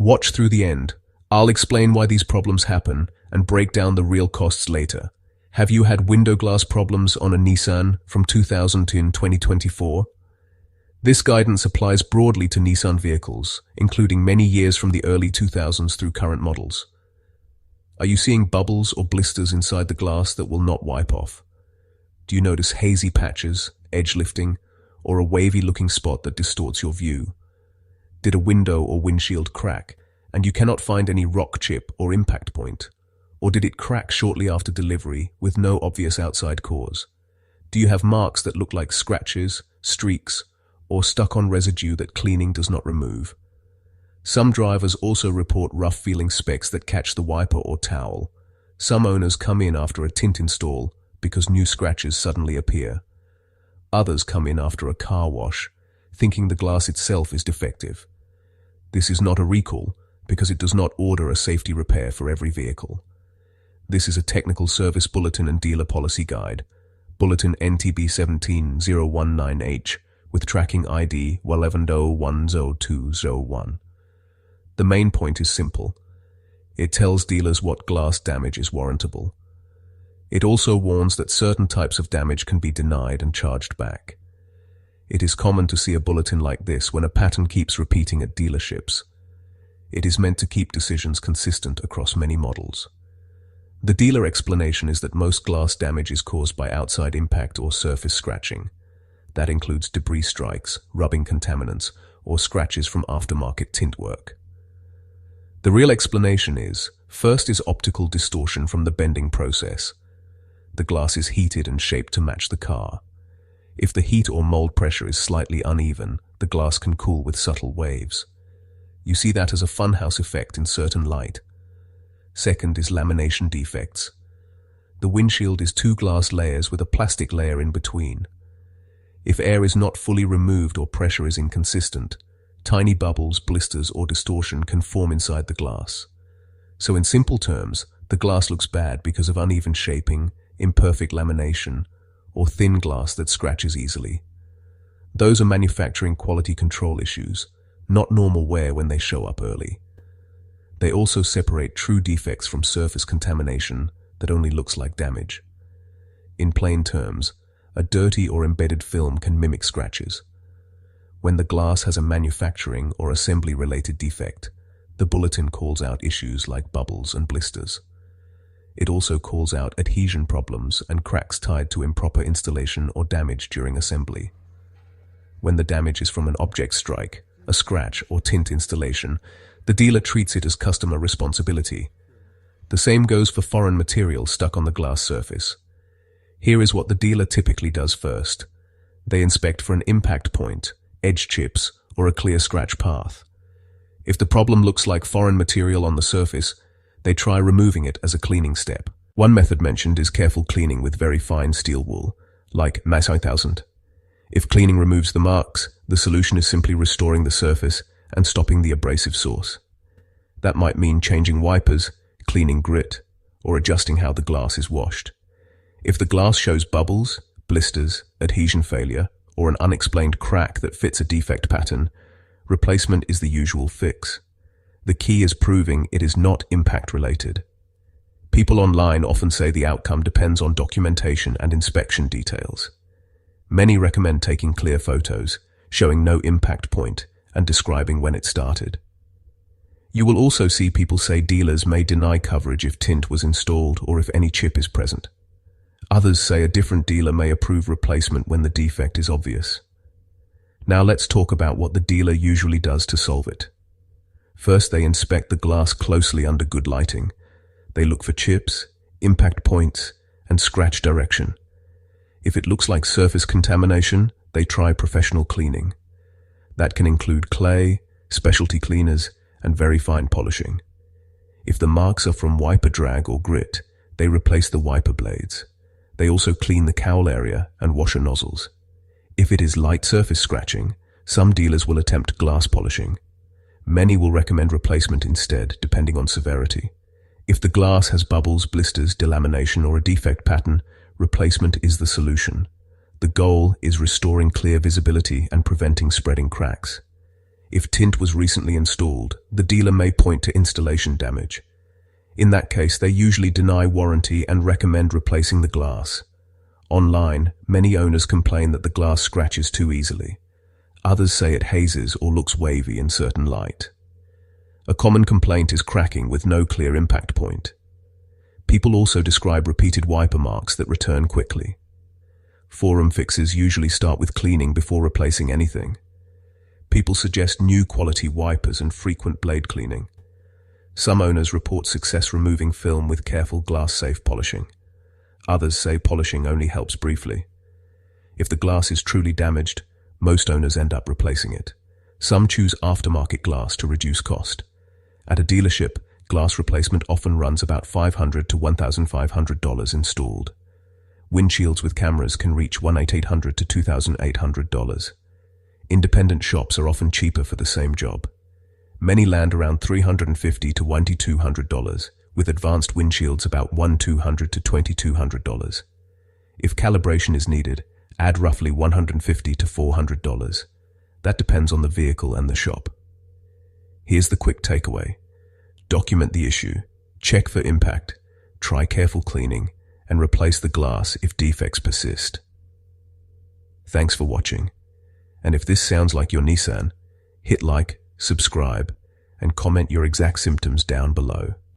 Watch through the end. I'll explain why these problems happen and break down the real costs later. Have you had window glass problems on a Nissan from 2000 to 2024? This guidance applies broadly to Nissan vehicles, including many years from the early 2000s through current models. Are you seeing bubbles or blisters inside the glass that will not wipe off? Do you notice hazy patches, edge lifting, or a wavy-looking spot that distorts your view? Did a window or windshield crack, and you cannot find any rock chip or impact point? Or did it crack shortly after delivery with no obvious outside cause? Do you have marks that look like scratches, streaks, or stuck-on residue that cleaning does not remove? Some drivers also report rough-feeling specks that catch the wiper or towel. Some owners come in after a tint install because new scratches suddenly appear. Others come in after a car wash, thinking the glass itself is defective. This is not a recall because it does not order a safety repair for every vehicle. This is a technical service bulletin and dealer policy guide, bulletin NTB 17019H, with tracking ID 110100201. The main point is simple. It tells dealers what glass damage is warrantable. It also warns that certain types of damage can be denied and charged back. It is common to see a bulletin like this when a pattern keeps repeating at dealerships. It is meant to keep decisions consistent across many models. The dealer explanation is that most glass damage is caused by outside impact or surface scratching. That includes debris strikes, rubbing contaminants, or scratches from aftermarket tint work. The real explanation is, first is optical distortion from the bending process. The glass is heated and shaped to match the car. If the heat or mold pressure is slightly uneven, the glass can cool with subtle waves. You see that as a funhouse effect in certain light. Second is lamination defects. The windshield is two glass layers with a plastic layer in between. If air is not fully removed or pressure is inconsistent, tiny bubbles, blisters, or distortion can form inside the glass. So in simple terms, the glass looks bad because of uneven shaping, imperfect lamination, or thin glass that scratches easily. Those are manufacturing quality control issues, not normal wear when they show up early. They also separate true defects from surface contamination that only looks like damage. In plain terms, a dirty or embedded film can mimic scratches. When the glass has a manufacturing or assembly-related defect, the bulletin calls out issues like bubbles and blisters. It also calls out adhesion problems and cracks tied to improper installation or damage during assembly. When the damage is from an object strike, a scratch, or tint installation, the dealer treats it as customer responsibility. The same goes for foreign material stuck on the glass surface. Here is what the dealer typically does first. They inspect for an impact point, edge chips, or a clear scratch path. If the problem looks like foreign material on the surface, they try removing it as a cleaning step. One method mentioned is careful cleaning with very fine steel wool, like Maxima 1000. If cleaning removes the marks, the solution is simply restoring the surface and stopping the abrasive source. That might mean changing wipers, cleaning grit, or adjusting how the glass is washed. If the glass shows bubbles, blisters, adhesion failure, or an unexplained crack that fits a defect pattern, replacement is the usual fix. The key is proving it is not impact-related. People online often say the outcome depends on documentation and inspection details. Many recommend taking clear photos, showing no impact point, and describing when it started. You will also see people say dealers may deny coverage if tint was installed or if any chip is present. Others say a different dealer may approve replacement when the defect is obvious. Now let's talk about what the dealer usually does to solve it. First, they inspect the glass closely under good lighting. They look for chips, impact points, and scratch direction. If it looks like surface contamination, they try professional cleaning. That can include clay, specialty cleaners, and very fine polishing. If the marks are from wiper drag or grit, they replace the wiper blades. They also clean the cowl area and washer nozzles. If it is light surface scratching, some dealers will attempt glass polishing. Many will recommend replacement instead, depending on severity. If the glass has bubbles, blisters, delamination, or a defect pattern, replacement is the solution. The goal is restoring clear visibility and preventing spreading cracks. If tint was recently installed, the dealer may point to installation damage. In that case, they usually deny warranty and recommend replacing the glass. Online, many owners complain that the glass scratches too easily. Others say it hazes or looks wavy in certain light. A common complaint is cracking with no clear impact point. People also describe repeated wiper marks that return quickly. Forum fixes usually start with cleaning before replacing anything. People suggest new quality wipers and frequent blade cleaning. Some owners report success removing film with careful glass-safe polishing. Others say polishing only helps briefly. If the glass is truly damaged, most owners end up replacing it. Some choose aftermarket glass to reduce cost. At a dealership, glass replacement often runs about $500 to $1,500 installed. Windshields with cameras can reach $1,800 to $2,800. Independent shops are often cheaper for the same job. Many land around $350 to $2,200, with advanced windshields about $1,200 to $2,200. If calibration is needed, add roughly $150 to $400. That depends on the vehicle and the shop. Here's the quick takeaway. Document the issue, check for impact, try careful cleaning, and replace the glass if defects persist. Thanks for watching. And if this sounds like your Nissan, hit like, subscribe, and comment your exact symptoms down below.